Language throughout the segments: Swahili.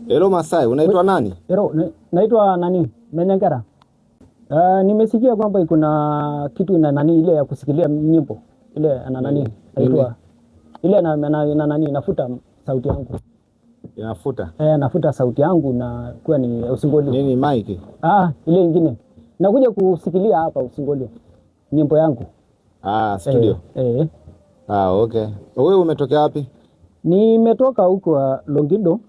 Hello Masai, unaitwa nani? Hello, naitwa nani? Menyangera. Nimesikia kwamba kuna kitu na nani ile ya kusikilia nyimbo. Ile ana nani? Naitwa ile na nani nafuta sauti yangu. Inafuta? Nafuta sauti yangu na kuwa ni Usingoli. Nini mic? Ile nyingine. Nakuja kusikilia hapa Usingoli. Nyimbo yangu. Studio. Okay. Wewe umetokea wapi? Nimetoka huko Longido.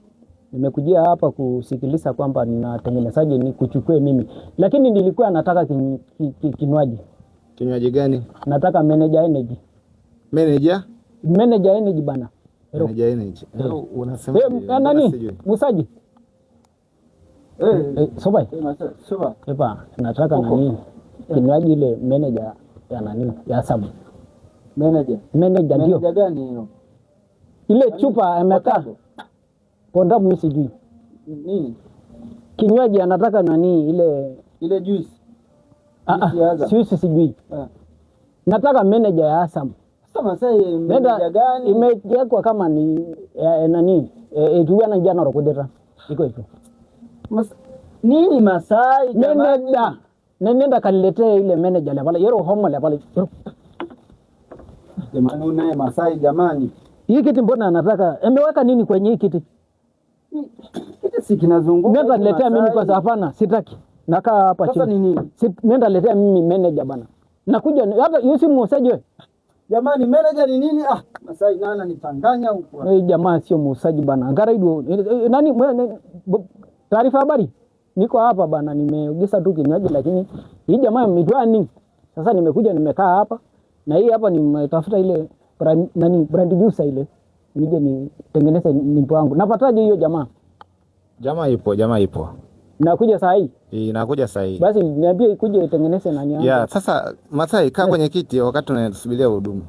Nimekujia hapa kusikiliza kwamba ninatengenezaje ni kuchukue mimi. Lakini nilikuwa nataka kinywaji. Kinywaji gani? Nataka manager energy. Manager? Manager energy bana. Manager energy. Unasema nani? Musaji. Sobai. Soba. Nataka nani? Kinywaji ile manager ya nani? Ya Sabu. Manager ndio. Manager Gani hiyo? Ile chupa amekaa. Ponda mimi sijui. Nini? Kinywaji anataka nani ile juice. Juice sijui. Nataka manager ya Asam. Sasa sasa manager gani? Imewekwa kama ni nani? Tuwana jana rokodera. Iko hivyo. Nini Masai jamani? Nenda kaniletee ile manager la pale. Yero homo la pale. Jamani unaye Masai jamani. Hii kiti mbona anataka? Ameweka nini kwenye hii kiti? Kiti si kinazunguka. Nenda niletea mimi kwanza, hapana, sitaki. Nakaa hapa chini. Sasa ni nini? Nenda niletea mimi manager bana. Nakuja hata yusi muuzaji wewe. Jamani manager ni nini? Masai nana nitanganya huko. Jamaa sio muuzaji bana. Ngaraido nani taarifa habari? Niko hapa bana, nimeogesa tu kinywaji lakini hii jamaa imetwa nini? Sasa nimekuja nimekaa hapa na hii hapa nimetafuta ile brand juice ile. Nije nitengeneze nyimbo yangu. Napataje hiyo jamaa? Jamaa ipo. Nakuja saa hii. Inakuja saa hii. Basi niambie ikuje itengeneze nani yangu. Sasa Masai kaa kwenye kiti wakati tunasubiria huduma.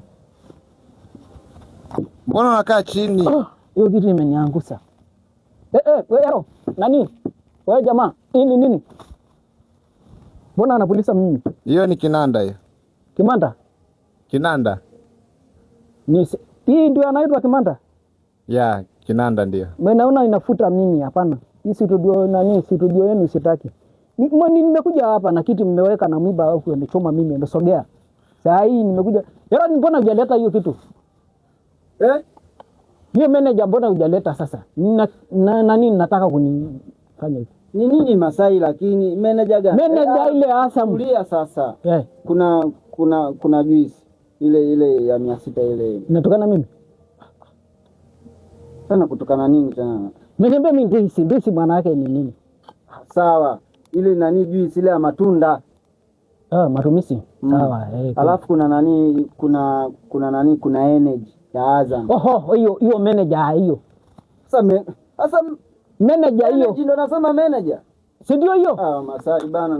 Mbona unakaa chini? Hiyo kitu imeniangusha. Wewe nani? Wewe jamaa, nini? Mbona anapuliza mimi? Hiyo ni kinanda hiyo. Kimanda? Kinanda. Hii ndio anaitwa kimanda? Kinanda ndio. Naona inafuta mimi, hapana. Hii studio yenu sitaki. Nimekuja hapa na kiti mmeweka na mwiba au umechoma mimi nimesogea. Saa hii nimekuja. Yaro mbona hujaleta hiyo kitu? Hiyo manager mbona hujaleta sasa? Nani nataka kunifanya hivi? Ni nini Masai lakini manager gani? Manager ile Asam. Kulia sasa. Kuna juice ile ya 600 ile. Inatokana mimi. Sana kutokana nini tena? Mniambia mimi ndisi maana yake ni nini? Sawa. Ile nani juice ile ya matunda. Matumisi. Sawa. Alafu kuna nani kuna energy ya Azam. Hiyo manager hiyo. Sasa manager hiyo. Ndio nasema manager. Si ndio hiyo? Masai bana.